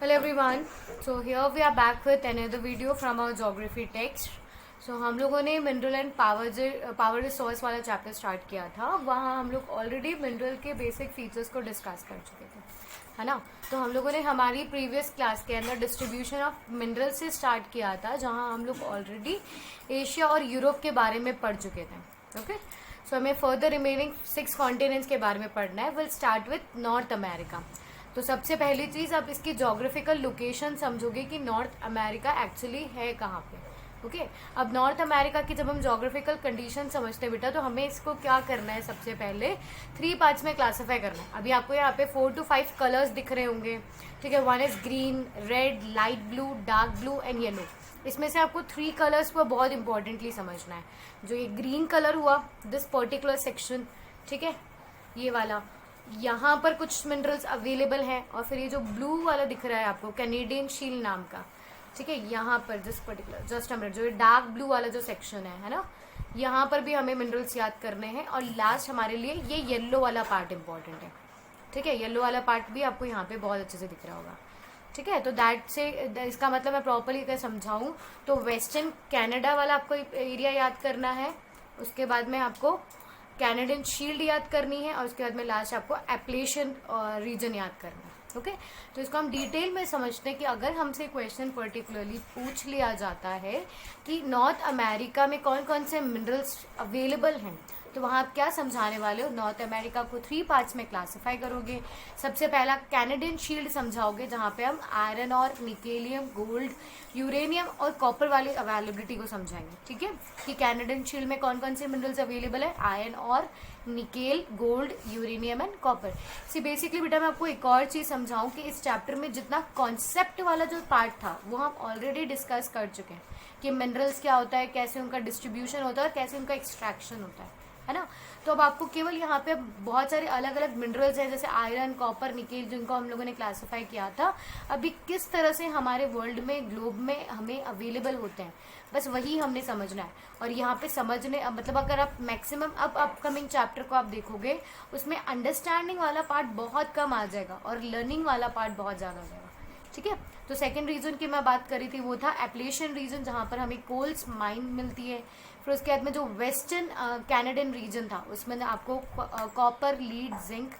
Hello everyone. So here we are back with another video from our geography text. So हम लोगों ने mineral and power resource वाला chapter start किया था. वहाँ हम लोग ऑलरेडी मिनरल के बेसिक फीचर्स को डिस्कस कर चुके थे, है ना. तो हम लोगों ने हमारी प्रीवियस क्लास के अंदर डिस्ट्रीब्यूशन ऑफ मिनरल से स्टार्ट किया था, जहाँ हम लोग ऑलरेडी एशिया और यूरोप के बारे में पढ़ चुके थे. ओके, सो हमें फर्दर रिमेनिंग 6 कॉन्टिनेंट्स के बारे में पढ़ना है. Will start with north America. तो सबसे पहली चीज़ आप इसकी जोग्राफिकल लोकेशन समझोगे कि नॉर्थ अमेरिका एक्चुअली है कहाँ पे. ओके, अब नॉर्थ अमेरिका की जब हम जोग्राफिकल कंडीशन समझते हैं बेटा, तो हमें इसको क्या करना है, सबसे पहले 3 पार्ट्स में क्लासीफाई करना है. अभी आपको यहाँ पे 4 to 5 कलर्स दिख रहे होंगे, ठीक है. 1 is green, red, light blue, dark blue and yellow. इसमें से आपको 3 कलर्स को बहुत इंपॉर्टेंटली समझना है. जो ये ग्रीन कलर हुआ, दिस पर्टिकुलर सेक्शन, ठीक है, ये वाला, यहाँ पर कुछ मिनरल्स अवेलेबल हैं. और फिर ये जो ब्लू वाला दिख रहा है आपको, कैनेडियन शील्ड नाम का, ठीक है, यहाँ पर दिस पर्टिकुलर जस्ट मिनट, जो डार्क ब्लू वाला जो सेक्शन है ना, यहाँ पर भी हमें मिनरल्स याद करने हैं. और लास्ट हमारे लिए ये येलो वाला पार्ट इंपॉर्टेंट है, ठीक है. येलो वाला पार्ट भी आपको यहाँ पे बहुत अच्छे से दिख रहा होगा, ठीक है. तो दैट से इसका मतलब मैं प्रॉपरली अगर समझाऊँ तो वेस्टर्न कैनेडा वाला आपको एरिया याद करना है. उसके बाद में आपको कैनेडियन शील्ड याद करनी है. और उसके बाद में लास्ट आपको एप्लेशियन रीजन याद करना है. ओके, तो इसको हम डिटेल में समझते हैं कि अगर हमसे क्वेश्चन पर्टिकुलरली पूछ लिया जाता है कि नॉर्थ अमेरिका में कौन कौन से मिनरल्स अवेलेबल हैं, तो वहाँ आप क्या समझाने वाले हो. नॉर्थ अमेरिका को 3 पार्ट्स में क्लासिफाई करोगे. सबसे पहला कैनेडियन शील्ड समझाओगे, जहाँ पे हम आयरन और निकेलियम, गोल्ड, यूरेनियम और कॉपर वाली अवेलेबिलिटी को समझाएंगे, ठीक है, कि कैनेडियन शील्ड में कौन कौन से मिनरल्स अवेलेबल है. आयरन और nickel, gold, uranium and copper. See basically बेटा मैं आपको एक और चीज़ समझाऊं कि इस चैप्टर में जितना कॉन्सेप्ट वाला जो पार्ट था वो हम ऑलरेडी डिस्कस कर चुके हैं कि मिनरल्स क्या होता है, कैसे उनका डिस्ट्रीब्यूशन होता है और कैसे उनका एक्सट्रैक्शन होता है ना. तो अब आपको केवल यहाँ पे बहुत सारे अलग अलग मिनरल्स हैं, जैसे आयरन, कॉपर, निकेल, जिनको हम लोगों ने क्लासिफाई किया था, अभी किस तरह से हमारे वर्ल्ड में, ग्लोब में हमें अवेलेबल होते हैं, बस वही हमने समझना है. और यहाँ पे समझने मतलब अगर आप मैक्सिमम अब अपकमिंग चैप्टर को आप देखोगे, उसमें अंडरस्टैंडिंग वाला पार्ट बहुत कम आ जाएगा और लर्निंग वाला पार्ट बहुत ज़्यादा आ जाएगा, ठीक है. तो सेकेंड रीजन की मैं बात करी थी वो था एप्लेशियन रीजन, जहाँ पर हमें कोल्स माइन मिलती है. फिर उसके बाद में जो वेस्टर्न कैनेडियन रीजन था, उसमें आपको copper, lead, zinc,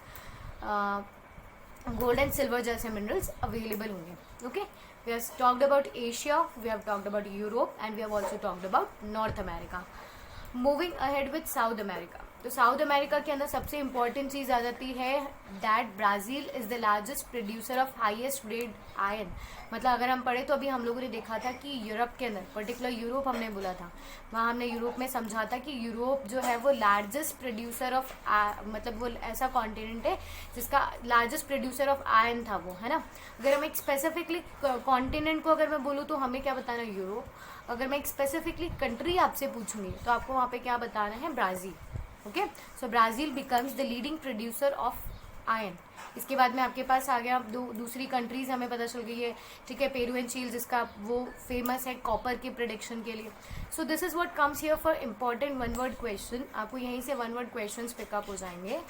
gold and silver जैसे मिनरल्स अवेलेबल होंगे. Okay, we have talked about Asia, we have talked about Europe and we have also talked about North America. Moving ahead with South America. तो south America के अंदर सबसे important चीज़ आ जाती है that Brazil is the largest producer of highest grade iron. मतलब अगर हम पढ़े तो अभी हम लोगों ने देखा था कि यूरोप के अंदर, पर्टिकुलर यूरोप हमने बोला था, वहाँ हमने यूरोप में समझा था कि यूरोप जो है वो लार्जेस्ट प्रोड्यूसर ऑफ, मतलब वो ऐसा कॉन्टिनेंट है जिसका लार्जेस्ट प्रोड्यूसर ऑफ आयरन था वो, है ना. अगर हम एक स्पेसिफिकली कॉन्टिनेंट को अगर मैं बोलूँ तो हमें क्या बताना है, यूरोप. अगर मैं एक स्पेसिफिकली कंट्री आपसे पूछूंगी तो आपको वहाँ पे क्या बताना है, Brazil. Okay, so Brazil becomes the leading producer of iron. इसके बाद में आपके पास आ गया दूसरी कंट्रीज हमें पता चल गई है, ठीक है. पेरू एंड चील, जिसका वो फेमस है कॉपर के प्रोडक्शन के लिए. So this is what comes here for important one word question. आपको यहीं से वन वर्ड क्वेश्चंस पिकअप हो जाएंगे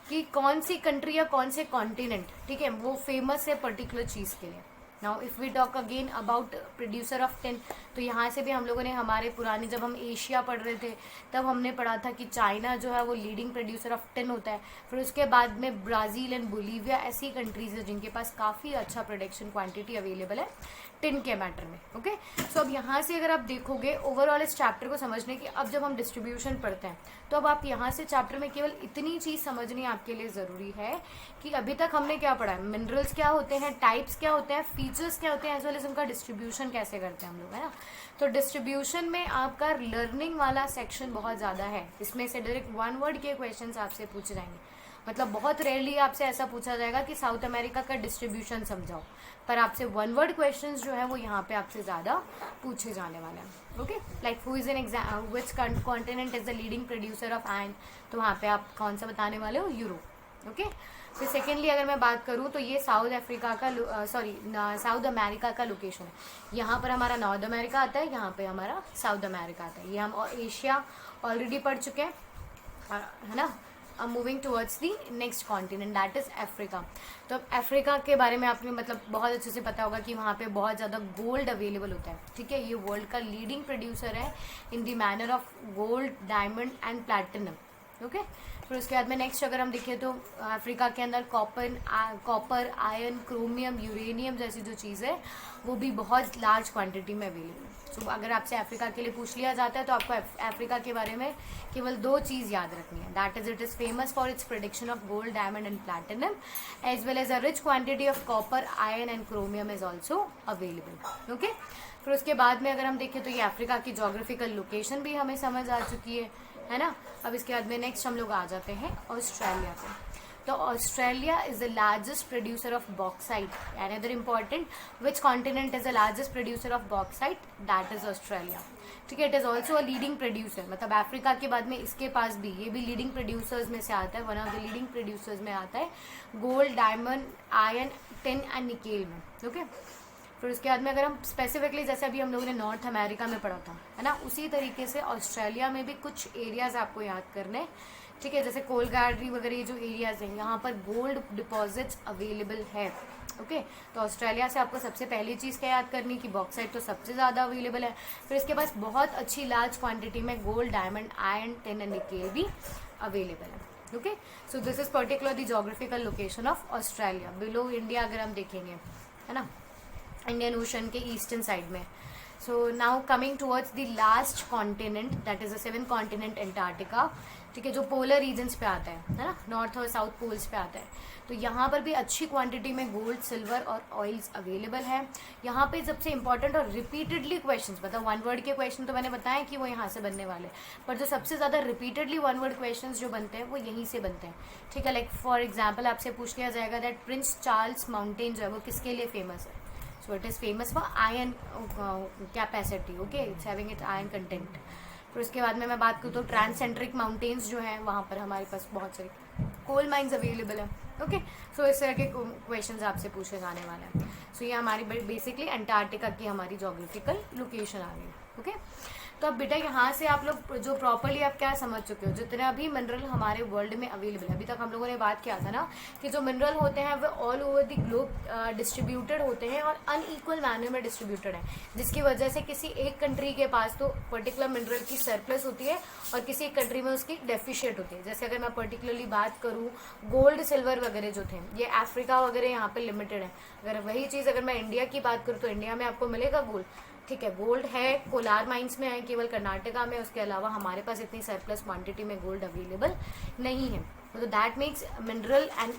कि कौन सी कंट्री या कौन से कॉन्टिनेंट, ठीक है, वो फेमस है पर्टिकुलर चीज़ के लिए. Now if we talk again about producer of tin, तो यहाँ से भी हम लोगों ने हमारे पुराने, जब हम एशिया पढ़ रहे थे तब हमने पढ़ा था कि चाइना जो है वो लीडिंग प्रोड्यूसर ऑफ टिन होता है. फिर उसके बाद में ब्राज़ील एंड बोलीविया ऐसी कंट्रीज है जिनके पास काफ़ी अच्छा प्रोडक्शन क्वांटिटी अवेलेबल है टिन के मैटर में. ओके, सो अब यहाँ से अगर आप देखोगे ओवरऑल इस चैप्टर को समझने की, अब जब हम डिस्ट्रीब्यूशन पढ़ते हैं तो अब आप यहाँ से चैप्टर में केवल इतनी चीज़ समझनी आपके लिए ज़रूरी है कि अभी तक हमने क्या पढ़ा है, मिनरल्स क्या होते हैं, टाइप्स क्या होते हैं, फीचर्स क्या होते हैं, एज वेल एज उनका डिस्ट्रीब्यूशन कैसे करते हैं हम लोग, है ना. तो डिस्ट्रीब्यूशन में आपका लर्निंग वाला सेक्शन बहुत ज़्यादा है. इसमें से डायरेक्ट वन वर्ड के क्वेश्चन आपसे पूछे जाएंगे. मतलब बहुत रेयरली आपसे ऐसा पूछा जाएगा कि साउथ अमेरिका का डिस्ट्रीब्यूशन समझाओ, पर आपसे वन वर्ड क्वेश्चंस जो है वो यहाँ पे आपसे ज़्यादा पूछे जाने वाले हैं. Okay, like who is an exam, which continent is the leading producer of iron, तो वहाँ पे आप कौन सा बताने वाले हो, यूरोप. ओके, फिर सेकेंडली अगर मैं बात करूँ तो ये साउथ अफ्रीका का, साउथ अमेरिका का लोकेशन है. यहाँ पर हमारा नॉर्थ अमेरिका आता है, यहाँ पे हमारा साउथ अमेरिका आता है. ये हम एशिया ऑलरेडी पढ़ चुके हैं, है ना. Moving towards the next continent that is Africa. तो अब अफ्रीका के बारे में आपने मतलब बहुत अच्छे से पता होगा कि वहाँ पे बहुत ज़्यादा गोल्ड अवेलेबल होता है, ठीक है। ये वर्ल्ड का लीडिंग प्रोड्यूसर है in the manner of gold, diamond and platinum, okay. फिर उसके बाद में नेक्स्ट अगर हम देखें तो अफ्रीका के अंदर कॉपर, आयरन, क्रोमियम, यूरेनियम जैसी जो चीज़ है वो भी बहुत लार्ज क्वांटिटी में अवेलेबल है। तो अगर आपसे अफ्रीका के लिए पूछ लिया जाता है तो आपको अफ्रीका के बारे में केवल 2 चीज़ याद रखनी है, that is it is famous for its production of gold, diamond and platinum as well as a rich quantity of copper, iron and chromium is also available, okay. फिर उसके बाद में अगर हम देखें तो ये अफ्रीका की जोग्राफिकल लोकेशन भी हमें समझ आ चुकी है ना। अब इसके बाद में नेक्स्ट हम लोग आ जाते हैं ऑस्ट्रेलिया पे। तो Australia is the largest producer of bauxite. Another important, which continent is the largest producer of bauxite, that is Australia, ठीक है। It is also a leading producer, मतलब अफ्रीका के बाद में इसके पास भी ये भी लीडिंग प्रोड्यूसर्स में से आता है, one of the leading producers में आता है gold, diamond, iron, tin and nickel में, ओके। फिर उसके बाद में अगर हम स्पेसिफिकली जैसे अभी हम लोगों ने नॉर्थ अमेरिका में पढ़ा था, है ना, उसी तरीके से ऑस्ट्रेलिया में भी कुछ एरियाज आपको याद करने, ठीक है। जैसे कोलगार्डी वगैरह ये जो एरियाज हैं यहाँ पर गोल्ड डिपॉजिट्स अवेलेबल है, ओके। तो ऑस्ट्रेलिया से आपको सबसे पहली चीज़ क्या याद करनी कि बॉक्साइट तो सबसे ज़्यादा अवेलेबल है, फिर इसके पास बहुत अच्छी लार्ज क्वांटिटी में gold, diamond, iron, tin and nickel भी अवेलेबल है, okay. So this is particular the geographical location of Australia below India अगर हम देखेंगे, है ना, इंडियन ओशन के ईस्टर्न साइड में। So now coming towards the last continent that is the 7th continent Antarctica, ठीक है, जो पोलर रीजन्स पे आता है ना, नॉर्थ और साउथ पोल्स पे आता है। तो यहाँ पर भी अच्छी क्वांटिटी में गोल्ड, सिल्वर और ऑयल्स अवेलेबल है। यहाँ पे सबसे इंपॉर्टेंट और रिपीटेडली क्वेश्चंस, मतलब 1 वर्ड के क्वेश्चन तो मैंने बताया कि वो यहाँ से बनने वाले, पर जो सबसे ज़्यादा रिपीटेडली 1 वर्ड क्वेश्चंस जो बनते हैं वो यहीं से बनते हैं, ठीक है। लाइक फॉर एग्जाम्पल आपसे पूछ लिया जाएगा दैट प्रिंस चार्ल्स माउंटेन जो है वो किसके लिए फेमस है, so it is famous for iron capacity, okay, it's having it iron content. फिर उसके बाद में मैं बात करूँ तो ट्रांसेंट्रिक माउंटेन्स जो हैं वहाँ पर हमारे पास बहुत सारे कोल माइंस अवेलेबल है, ओके। सो इस तरह के क्वेश्चंस आपसे पूछे जाने वाले हैं। सो ये हमारी बेसिकली अंटार्कटिका की हमारी जोग्राफिकल लोकेशन आ गई, ओके। तो अब बेटा यहाँ से आप लोग जो प्रॉपरली आप क्या समझ चुके हो, जितने भी मिनरल हमारे वर्ल्ड में अवेलेबल है, अभी तक हम लोगों ने बात किया था ना कि जो मिनरल होते हैं वो all over the globe distributed होते हैं और अनइक्वल मैनर में डिस्ट्रीब्यूटेड है, जिसकी वजह से किसी एक कंट्री के पास तो पर्टिकुलर मिनरल की सरप्लस होती है और किसी एक कंट्री में उसकी डेफिशिएंट होती है। जैसे अगर मैं पर्टिकुलरली बात करूँ गोल्ड, सिल्वर वगैरह जो थे ये अफ्रीका वगैरह यहाँ पे लिमिटेड है। अगर वही चीज़ अगर मैं इंडिया की बात करूँ तो इंडिया में आपको मिलेगा गोल्ड, ठीक है, गोल्ड है, कोलार माइंस में है केवल कर्नाटका में, उसके अलावा हमारे पास इतनी सरप्लस क्वांटिटी में गोल्ड अवेलेबल नहीं है। तो that makes mineral and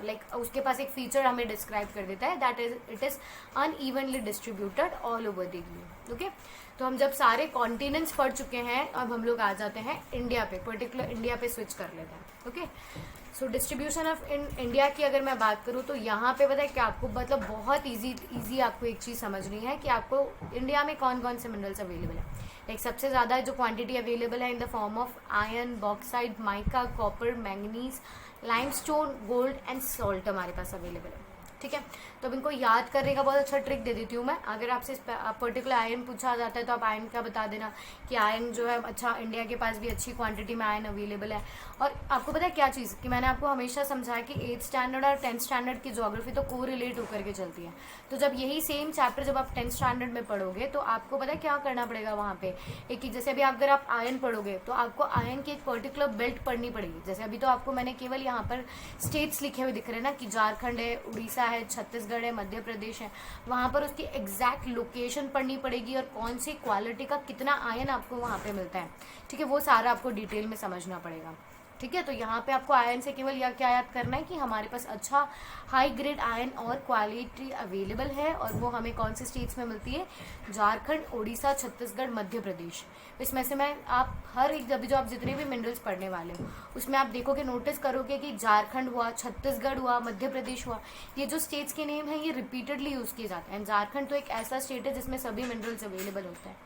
like उसके पास एक फीचर हमें डिस्क्राइब कर देता है that is it is unevenly distributed all over the globe, okay. तो हम जब सारे कॉन्टिनेंट्स पढ़ चुके हैं अब हम लोग आ जाते हैं इंडिया पे, पर्टिकुलर इंडिया पे स्विच कर लेते हैं, okay. So distribution of India की अगर मैं बात करूँ तो यहाँ पे पता है कि आपको मतलब बहुत इजी आपको एक चीज़ समझनी है कि आपको इंडिया में कौन कौन से मिनरल्स अवेलेबल है। लाइक सबसे ज़्यादा जो क्वांटिटी अवेलेबल है in the form of iron, bauxite, mica, copper, manganese, limestone, gold and salt हमारे पास अवेलेबल है, ठीक है। तो अब इनको याद करने का बहुत अच्छा ट्रिक दे देती हूँ मैं। अगर आपसे पर्टिकुलर आयरन पूछा जाता है तो आप आयरन का बता देना कि आयरन जो है अच्छा इंडिया के पास भी अच्छी क्वांटिटी में आयरन अवेलेबल है। और आपको पता है क्या चीज़ कि मैंने आपको हमेशा समझाया कि 8th स्टैंडर्ड और 10th स्टैंडर्ड की ज्योग्राफी तो को रिलेट होकर के चलती है। तो जब यही सेम चैप्टर जब आप 10th स्टैंडर्ड में पढ़ोगे तो आपको पता है क्या करना पड़ेगा वहाँ पे, एक ही जैसे अभी अगर आप आयरन पढ़ोगे तो आपको आयरन की एक पर्टिकुलर बेल्ट पढ़नी पड़ेगी। जैसे अभी तो आपको मैंने केवल यहाँ पर स्टेट्स लिखे हुए दिख रहे हैं ना कि झारखंड है, उड़ीसा है, छत्तीसगढ़ है, मध्य प्रदेश है, वहाँ पर उसकी एग्जैक्ट लोकेशन पढ़नी पड़ेगी और कौन सी क्वालिटी का कितना आयरन आपको वहाँ पे मिलता है, ठीक है, वो सारा आपको डिटेल में समझना पड़ेगा, ठीक है। तो यहाँ पे आपको आयरन से केवल यह क्या याद करना है कि हमारे पास अच्छा हाई ग्रेड आयरन और क्वालिटी अवेलेबल है और वो हमें कौन से स्टेट्स में मिलती है, झारखंड, उड़ीसा, छत्तीसगढ़, मध्य प्रदेश। इसमें से मैं आप हर एक जब जो आप जितने भी मिनरल्स पढ़ने वाले हो उसमें आप देखोगे, नोटिस करोगे कि झारखंड हुआ, छत्तीसगढ़ हुआ, मध्य प्रदेश हुआ, ये जो स्टेट्स के नेम हैं ये रिपीटेडली यूज़ किए जाते हैं। झारखंड तो एक ऐसा स्टेट है जिसमें सभी मिनरल्स अवेलेबल होते हैं।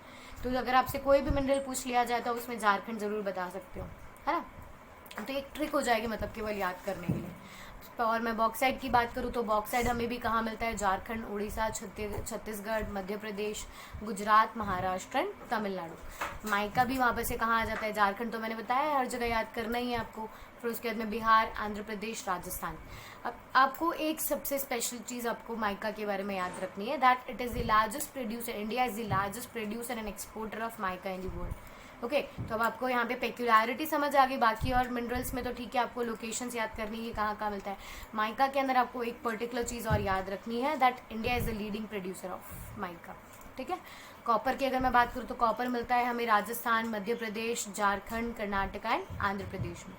तो अगर आपसे कोई भी मिनरल पूछ लिया जाए तो उसमें झारखंड ज़रूर बता सकते हो, है ना। तो एक ट्रिक हो जाएगी मतलब केवल याद करने के लिए। और मैं बॉक्साइट की बात करूँ तो बॉक्साइट हमें भी कहाँ मिलता है, झारखंड, उड़ीसा, छत्तीसगढ़, मध्य प्रदेश, गुजरात, महाराष्ट्र एंड तमिलनाडु। माइका भी वहाँ पर से कहाँ आ जाता है, झारखंड तो मैंने बताया है, हर जगह याद करना ही है आपको। फिर उसके बाद में बिहार, आंध्र प्रदेश, राजस्थान। अब आपको एक सबसे स्पेशल चीज़ आपको माइका के बारे में याद रखनी है, that it is the largest producer, India is the largest producer and exporter of mica in the world. Okay तो अब आपको यहाँ पे पेक्यूलरिटी समझ आ गई। बाकी और मिनरल्स में तो ठीक है, आपको लोकेशंस याद करनी है कहाँ कहाँ मिलता है। माइका के अंदर आपको एक पर्टिकुलर चीज़ और याद रखनी है, that India is the leading producer of mica. ठीक है। कॉपर की अगर मैं बात करूँ तो कॉपर मिलता है हमें राजस्थान, मध्य प्रदेश, झारखंड, कर्नाटका एंड आंध्र प्रदेश में।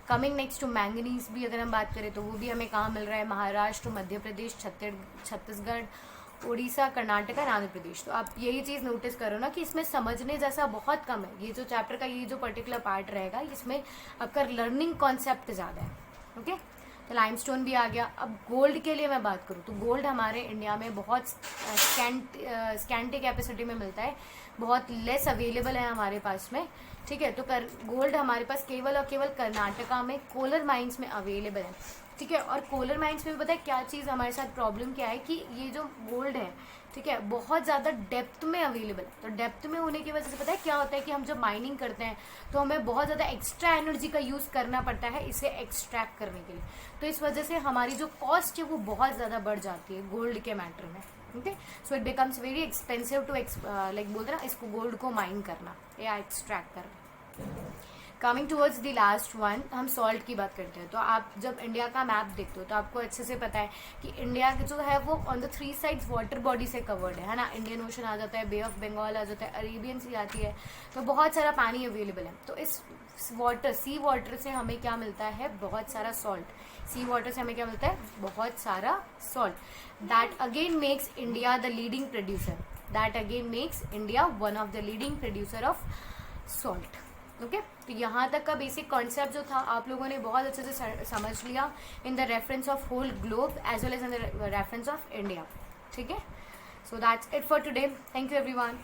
कमिंग नेक्स्ट टू मैंगनीज भी अगर हम बात करें तो वो भी हमें कहाँ मिल रहा है, महाराष्ट्र, मध्य प्रदेश, छत्तीसगढ़, उड़ीसा, कर्नाटका और आंध्र प्रदेश। तो आप यही चीज़ नोटिस करो ना कि इसमें समझने जैसा बहुत कम है। ये जो चैप्टर का ये जो पर्टिकुलर पार्ट रहेगा इसमें आपका लर्निंग कॉन्सेप्ट ज़्यादा है। ओके तो लाइमस्टोन भी आ गया। अब गोल्ड के लिए मैं बात करूँ तो गोल्ड हमारे इंडिया में बहुत स्कैंटी कैपेसिटी में मिलता है, बहुत लेस अवेलेबल है हमारे पास में। ठीक है तो गोल्ड हमारे पास केवल और केवल कर्नाटका में कोलर माइंस में अवेलेबल है। ठीक है और कोलर माइंस में भी पता है क्या चीज़ हमारे साथ प्रॉब्लम क्या है कि ये जो गोल्ड है ठीक है बहुत ज़्यादा डेप्थ में अवेलेबल है। तो डेप्थ में होने की वजह से पता है क्या होता है कि हम जब माइनिंग करते हैं तो हमें बहुत ज़्यादा एक्स्ट्रा एनर्जी का यूज़ करना पड़ता है इसे एक्सट्रैक्ट करने के लिए। तो इस वजह से हमारी जो कॉस्ट है वो बहुत ज़्यादा बढ़ जाती है गोल्ड के मैटर में। Okay so it becomes very expensive to like बोलते हैं ना इसको गोल्ड को माइन करना या एक्सट्रैक्ट करना। Coming towards the last one, हम सॉल्ट की बात करते हैं। तो आप जब इंडिया का मैप देखते हो तो आपको अच्छे से पता है कि इंडिया जो है वो on the 3 sides water body से कवर्ड है ना। इंडियन ओशन आ जाता है, बे ऑफ बंगाल आ जाता है, अरेबियन सी आती है, तो बहुत सारा पानी अवेलेबल है। तो इस सी वाटर से हमें क्या मिलता है, बहुत सारा सॉल्ट। सी वाटर से हमें क्या मिलता है, बहुत सारा salt. That again makes India the leading producer, that again makes India one of the leading producer of salt. Okay तो यहाँ तक का बेसिक कॉन्सेप्ट जो था आप लोगों ने बहुत अच्छे से समझ लिया in the reference of whole globe as well as in the reference of India. ठीक है so that's it for today. Thank you everyone.